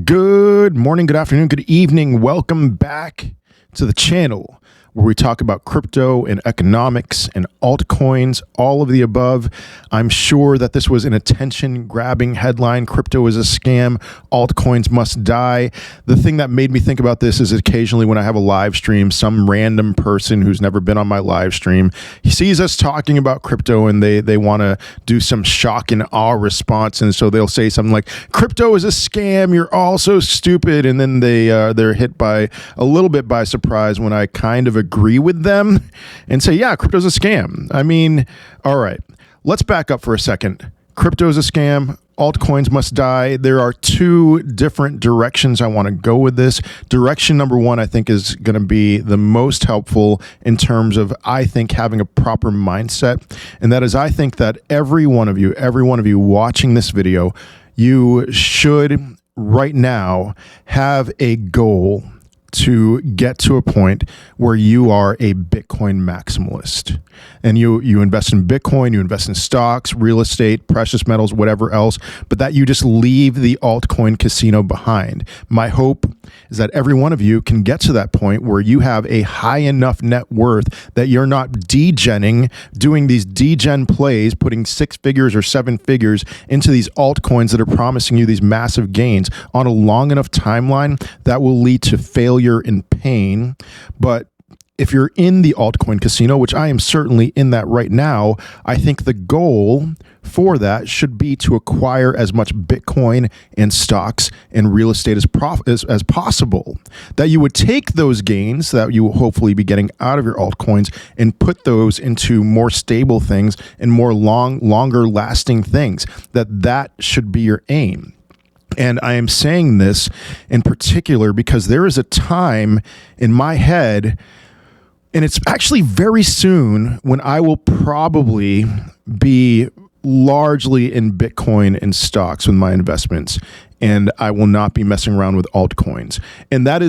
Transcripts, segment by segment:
Good morning, good afternoon, good evening. Welcome back to the channel where we talk about crypto and economics and altcoins, all of the above. I'm sure that this was an attention-grabbing headline. Crypto is a scam. Altcoins must die. The thing that made me think about this is occasionally when I have a live stream, some random person who's never been on my live stream, he sees us talking about crypto and they want to do some shock and awe response. And so they'll say something like, crypto is a scam. You're all so stupid. And then they're hit by a little bit by surprise when I kind of agree with them and say, yeah, crypto's a scam. I mean, all right, let's back up for a second. Crypto's a scam. Altcoins must die. There are two different directions I want to go with this. Direction number one, I think, is going to be the most helpful in terms of, I think, having a proper mindset. And that is, I think that every one of you watching this video, you should right now have a goal to get to a point where you are a Bitcoin maximalist and you invest in Bitcoin, you invest in stocks, real estate, precious metals, whatever else, but that you just leave the altcoin casino behind. My hope is that every one of you can get to that point where you have a high enough net worth that you're not degenning, doing these degen plays, putting 6 figures or 7 figures into these altcoins that are promising you these massive gains on a long enough timeline that will lead to failure and pain. But if you're in the altcoin casino, which I am certainly in that right now, I think the goal for that should be to acquire as much Bitcoin and stocks and real estate as possible. That you would take those gains that you will hopefully be getting out of your altcoins and put those into more stable things and more longer lasting things. That should be your aim. And I am saying this in particular because there is a time in my head, and it's actually very soon, when I will probably be largely in Bitcoin and stocks with my investments, and I will not be messing around with altcoins. And that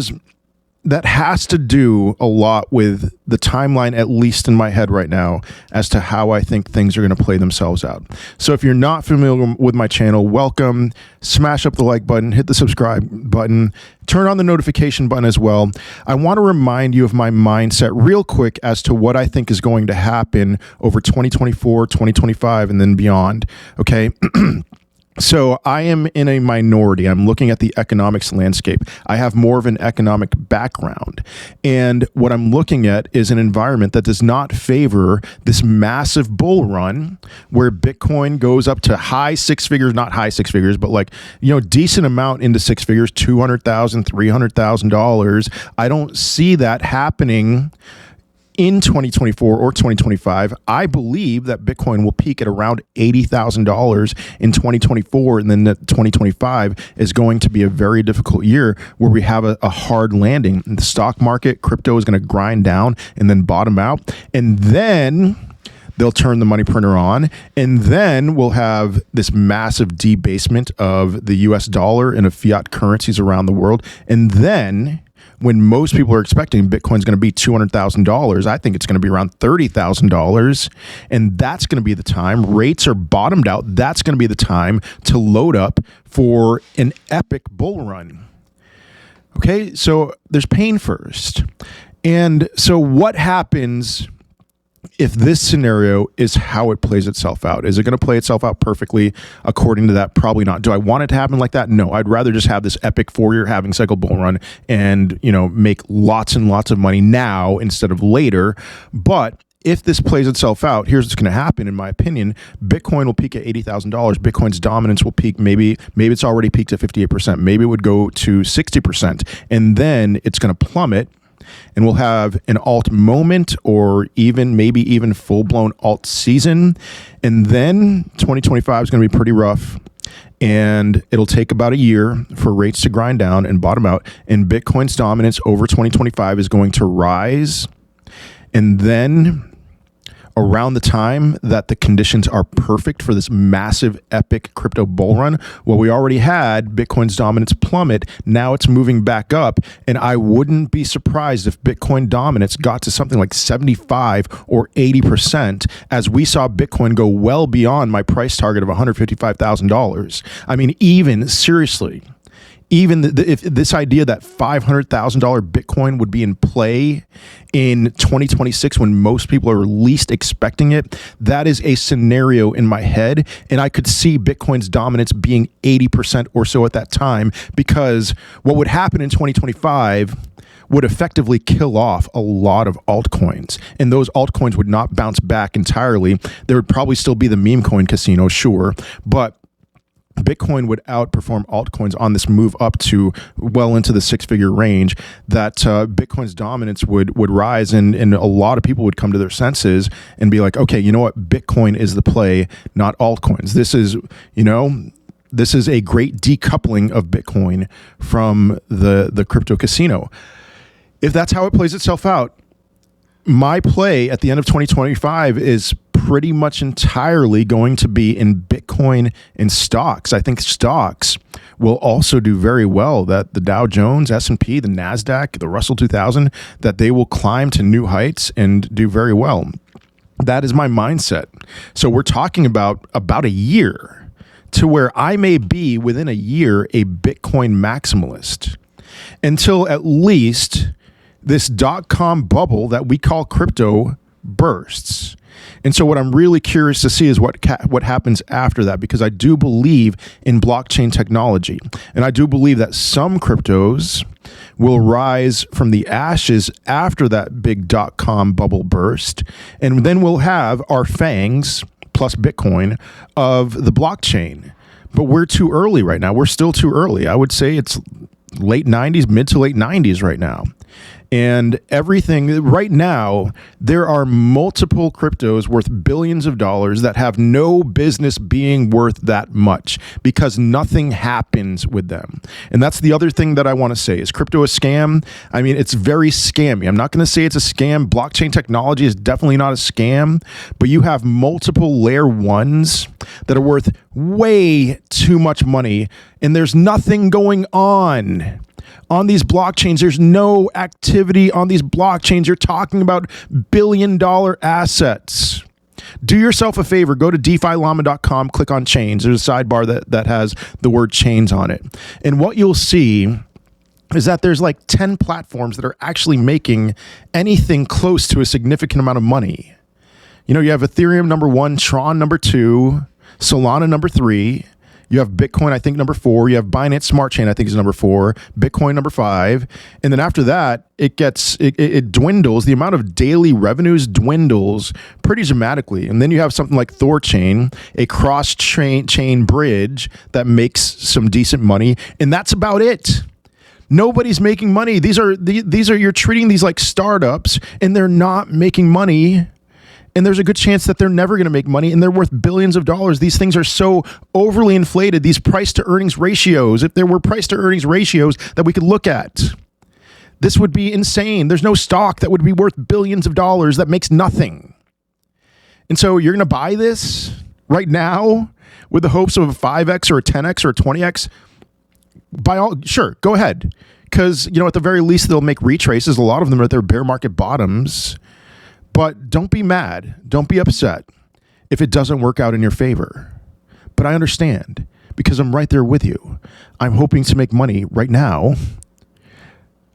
has to do a lot with the timeline, at least in my head right now, as to how I think things are going to play themselves out. So if you're not familiar with my channel, welcome. Smash up the like button, hit the subscribe button, turn on the notification button as well. I want to remind you of my mindset real quick as to what I think is going to happen over 2024, 2025, and then beyond. Okay. So I am in a minority. I'm looking at the economics landscape. I have more of an economic background. And what I'm looking at is an environment that does not favor this massive bull run where Bitcoin goes up to high 6 figures, not high 6 figures, but like, decent amount into 6 figures, $200,000, $300,000. I don't see that happening in 2024 or 2025. I believe that Bitcoin will peak at around $80,000 in 2024, and then that 2025 is going to be a very difficult year where we have a hard landing. In the stock market, crypto is going to grind down and then bottom out, and then they'll turn the money printer on, and then we'll have this massive debasement of the US dollar and of fiat currencies around the world, and then when most people are expecting Bitcoin's going to be $200,000, I think it's going to be around $30,000. And that's going to be the time. Rates are bottomed out. That's going to be the time to load up for an epic bull run. Okay, so there's pain first. And so what happens if this scenario is how it plays itself out? Is it going to play itself out perfectly according to that? Probably not. Do I want it to happen like that? No, I'd rather just have this epic 4-year halving cycle bull run and, make lots and lots of money now instead of later. But if this plays itself out, here's what's going to happen, in my opinion. Bitcoin will peak at $80,000. Bitcoin's dominance will peak. Maybe it's already peaked at 58%. Maybe it would go to 60%. And then it's going to plummet. And we'll have an alt moment, or maybe even full-blown alt season. And then 2025 is going to be pretty rough. And it'll take about a year for rates to grind down and bottom out. And Bitcoin's dominance over 2025 is going to rise. And then around the time that the conditions are perfect for this massive, epic crypto bull run, well, we already had Bitcoin's dominance plummet. Now it's moving back up. And I wouldn't be surprised if Bitcoin dominance got to something like 75 or 80%, as we saw Bitcoin go well beyond my price target of $155,000. I mean, even seriously, even if this idea that $500,000 Bitcoin would be in play in 2026 when most people are least expecting it, that is a scenario in my head. And I could see Bitcoin's dominance being 80% or so at that time, because what would happen in 2025 would effectively kill off a lot of altcoins. And those altcoins would not bounce back entirely. There would probably still be the meme coin casino, sure, but Bitcoin would outperform altcoins on this move up to well into the six-figure range. That Bitcoin's dominance would rise, and a lot of people would come to their senses and be like, okay, you know what? Bitcoin is the play, not altcoins. This is a great decoupling of Bitcoin from the crypto casino. If that's how it plays itself out, my play at the end of 2025 is pretty much entirely going to be in Bitcoin and stocks. I think stocks will also do very well, that the Dow Jones, S&P, the NASDAQ, the Russell 2000, that they will climb to new heights and do very well. That is my mindset. So we're talking about a year to where I may be within a year a Bitcoin maximalist, until at least this .com bubble that we call crypto bursts. And so what I'm really curious to see is what happens after that, because I do believe in blockchain technology. And I do believe that some cryptos will rise from the ashes after that big .com bubble burst. And then we'll have our fangs plus Bitcoin of the blockchain. But we're too early right now. We're still too early. I would say it's late 90s, mid to late 90s right now. And everything right now, there are multiple cryptos worth billions of dollars that have no business being worth that much, because nothing happens with them. And that's the other thing that I want to say. Is crypto a scam? I mean, it's very scammy. I'm not going to say it's a scam. Blockchain technology is definitely not a scam, but you have multiple layer ones that are worth way too much money, and there's nothing going on these blockchains. There's no activity on these blockchains. You're talking about billion-dollar assets. Do yourself a favor. Go to DeFiLlama.com, click on chains. There's a sidebar that has the word chains on it. And what you'll see is that there's like 10 platforms that are actually making anything close to a significant amount of money. You know, you have Ethereum number 1, Tron number 2, Solana number 3. You have Bitcoin, I think, number 4. You have Binance Smart Chain, I think, is number 4. Bitcoin, number 5. And then after that, it dwindles. The amount of daily revenues dwindles pretty dramatically. And then you have something like Thorchain, a cross-chain bridge that makes some decent money. And that's about it. Nobody's making money. These are you're treating these like startups, and they're not making money. And there's a good chance that they're never going to make money, and they're worth billions of dollars. These things are so overly inflated, these price to earnings ratios. If there were price to earnings ratios that we could look at, this would be insane. There's no stock that would be worth billions of dollars that makes nothing. And so you're going to buy this right now with the hopes of a 5x or a 10x or a 20x? Sure, go ahead. Because, at the very least, they'll make retraces. A lot of them are at their bear market bottoms. But don't be mad. Don't be upset if it doesn't work out in your favor. But I understand, because I'm right there with you. I'm hoping to make money right now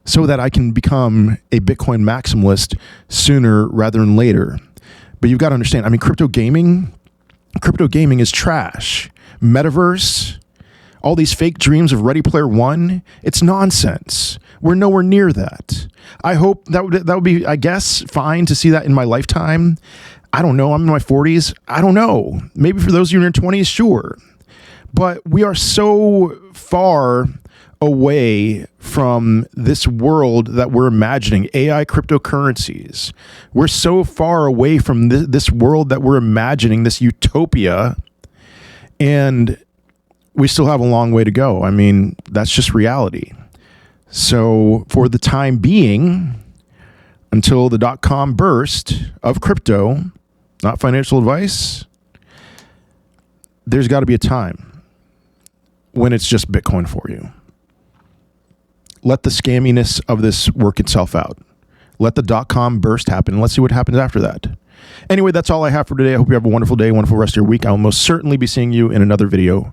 so that I can become a Bitcoin maximalist sooner rather than later. But you've got to understand, crypto gaming is trash. Metaverse, all these fake dreams of Ready Player One, it's nonsense. We're nowhere near that. I hope that would be, I guess, fine to see that in my lifetime. I don't know. I'm in my 40s. I don't know. Maybe for those of you in your 20s, sure. But we are so far away from this world that we're imagining, AI cryptocurrencies. We're so far away from this world that we're imagining, this utopia, and we still have a long way to go. That's just reality. So for the time being, until the .com burst of crypto, not financial advice, there's got to be a time when it's just Bitcoin for you. Let the scamminess of this work itself out. Let the .com burst happen, and let's see what happens after that. Anyway, that's all I have for today. I hope you have a wonderful day, wonderful rest of your week. I will most certainly be seeing you in another video